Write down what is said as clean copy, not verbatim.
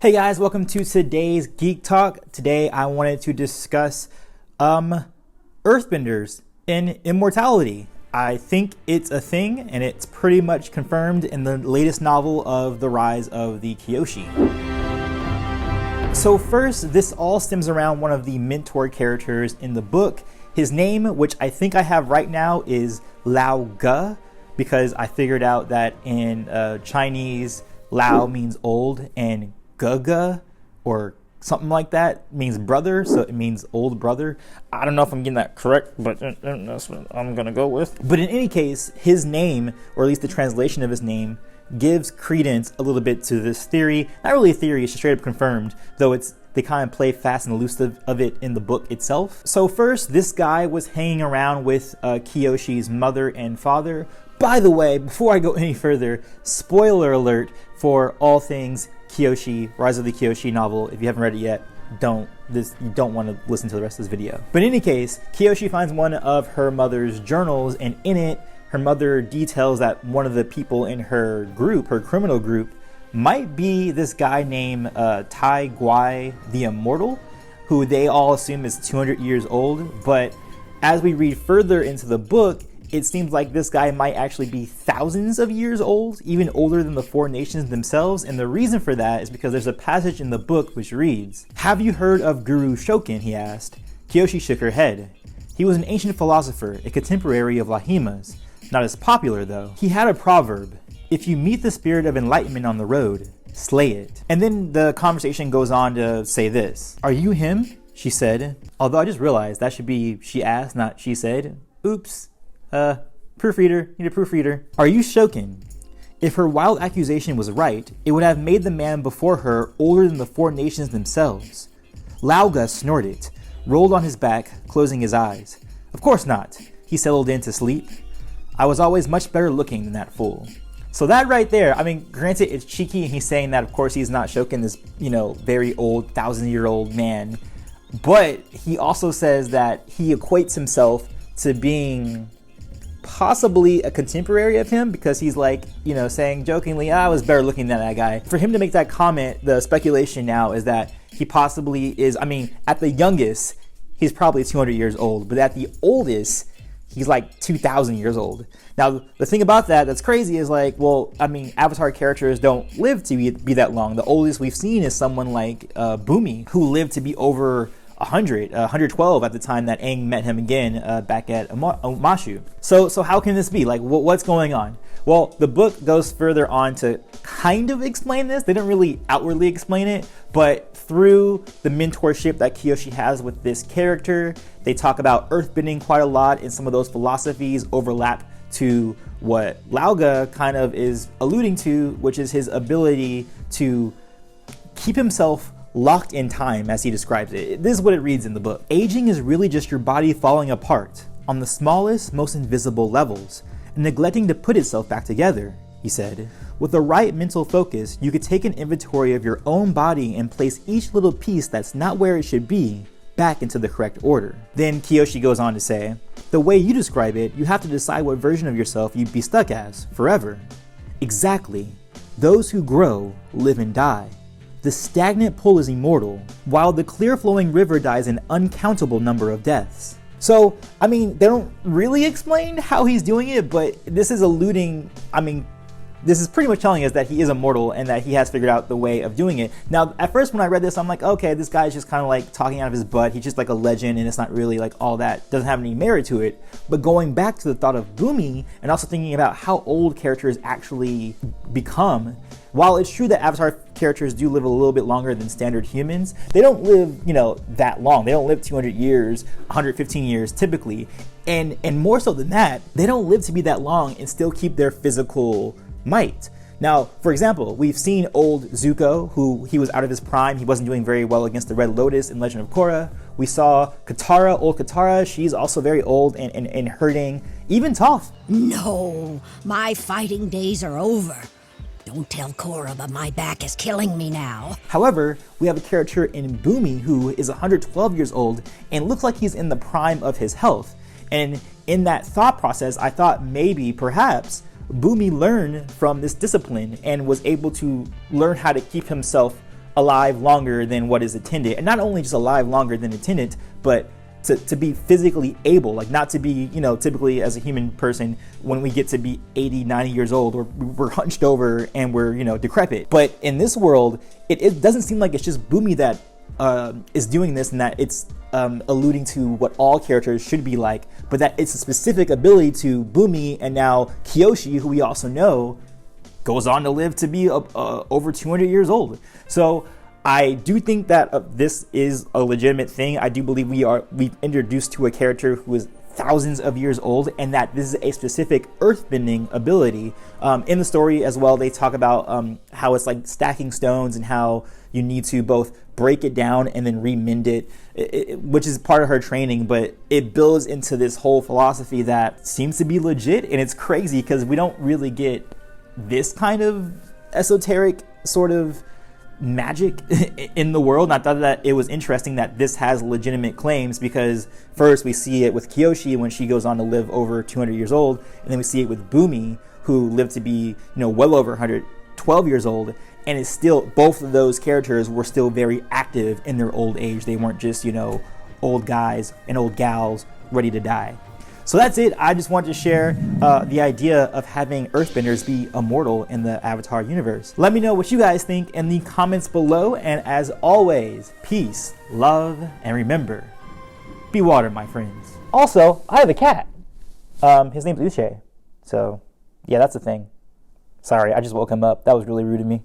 Hey guys, welcome to today's Geek Talk. Today I wanted to discuss Earthbenders in Immortality. I think it's a thing, and it's pretty much confirmed in the latest novel of The Rise of the Kyoshi. So first, this all stems around one of the mentor characters in the book. His name, which I think I have right now, is Lao Ge, because I figured out that in Chinese, Lao means old, and Gaga or something like that means brother, so it means old brother. I don't know if I'm getting that correct, but that's what I'm gonna go with. But in any case, his name, or at least the translation of his name, gives credence a little bit to this theory. Not really a theory, it's just straight up confirmed, though they kind of play fast and loose of it in the book itself. So first, this guy was hanging around with Kyoshi's mother and father. By the way, before I go any further, spoiler alert for all things Kyoshi, Rise of the Kyoshi novel. If you haven't read it yet, you don't want to listen to the rest of this video. But in any case, Kyoshi finds one of her mother's journals, and in it, her mother details that one of the people in her group, her criminal group, might be this guy named Tieguai the Immortal, who they all assume is 200 years old. But as we read further into the book, it seems like this guy might actually be thousands of years old, even older than the four nations themselves. And the reason for that is because there's a passage in the book which reads, "Have you heard of Guru Shokin?" he asked. Kyoshi shook her head. He was an ancient philosopher, a contemporary of Lahima's. Not as popular though. He had a proverb: if you meet the spirit of enlightenment on the road, slay it. And then the conversation goes on to say this. "Are you him?" she said. Although I just realized that should be she asked, not she said. Oops. Proofreader, need a proofreader. "Are you Shokin?" If her wild accusation was right, it would have made the man before her older than the four nations themselves. Lao Ge snorted, rolled on his back, closing his eyes. "Of course not." He settled in to sleep. "I was always much better looking than that fool." So that right there, I mean, granted, it's cheeky, and he's saying that, of course, he's not Shokin, this, very old, 1,000-year-old man. But he also says that he equates himself to being possibly a contemporary of him, because he's like, saying jokingly, I was better looking than that guy. For him to make that comment, the speculation now is that he possibly is, at the youngest, he's probably 200 years old, but at the oldest, he's like 2,000 years old. Now, the thing about that's crazy is Avatar characters don't live to be that long. The oldest we've seen is someone like Bumi, who lived to be over 112 at the time that Aang met him again back at Omashu. So how can this be? What's going on? Well, the book goes further on to kind of explain this. They don't really outwardly explain it, but through the mentorship that Kyoshi has with this character, they talk about earthbending quite a lot, and some of those philosophies overlap to what Lao Ge kind of is alluding to, which is his ability to keep himself locked in time, as he describes it. This is what it reads in the book. "Aging is really just your body falling apart on the smallest, most invisible levels, and neglecting to put itself back together," he said. "With the right mental focus, you could take an inventory of your own body and place each little piece that's not where it should be back into the correct order." Then Kyoshi goes on to say, "The way you describe it, you have to decide what version of yourself you'd be stuck as, forever." "Exactly. Those who grow live and die. The stagnant pool is immortal, while the clear-flowing river dies an uncountable number of deaths." So, they don't really explain how he's doing it, but this is alluding, this is pretty much telling us that he is immortal and that he has figured out the way of doing it. Now, at first when I read this, I'm like, okay, this guy's just kind of like talking out of his butt. He's just like a legend, and it's not really like all that, doesn't have any merit to it. But going back to the thought of Bumi, and also thinking about how old characters actually become, while it's true that Avatar characters do live a little bit longer than standard humans, they don't live, that long. They don't live 200 years, 115 years typically. And more so than that, they don't live to be that long and still keep their physical might. Now, for example, we've seen old Zuko, who he was out of his prime. He wasn't doing very well against the Red Lotus in Legend of Korra. We saw Katara, old Katara. She's also very old and hurting. Even Toph. "No, my fighting days are over. Don't tell Korra, but my back is killing me now." However, we have a character in Bumi who is 112 years old and looks like he's in the prime of his health. And in that thought process, I thought maybe, perhaps, Bumi learned from this discipline and was able to learn how to keep himself alive longer than what is attendant. And not only just alive longer than attendant, but to be physically able, like not to be, typically as a human person, when we get to be 80, 90 years old, we're hunched over and we're, decrepit. But in this world, it doesn't seem like it's just Bumi that is doing this, and that it's alluding to what all characters should be like, but that it's a specific ability to Bumi, and now Kyoshi, who we also know, goes on to live to be over 200 years old. So I do think that this is a legitimate thing. I do believe we've introduced to a character who is thousands of years old, and that this is a specific earthbending ability. In the story as well, they talk about how it's like stacking stones and how you need to both break it down and then remend it, which is part of her training, but it builds into this whole philosophy that seems to be legit. And it's crazy because we don't really get this kind of esoteric sort of magic in the world. And I thought that it was interesting that this has legitimate claims, because first we see it with Kyoshi when she goes on to live over 200 years old, and then we see it with Bumi, who lived to be well over 112 years old, and it's still, both of those characters were still very active in their old age. They weren't just old guys and old gals ready to die. So that's it. I just wanted to share the idea of having Earthbenders be immortal in the Avatar universe. Let me know what you guys think in the comments below. And as always, peace, love, and remember, be water, my friends. Also, I have a cat. His name's Uche. So, yeah, that's the thing. Sorry, I just woke him up. That was really rude of me.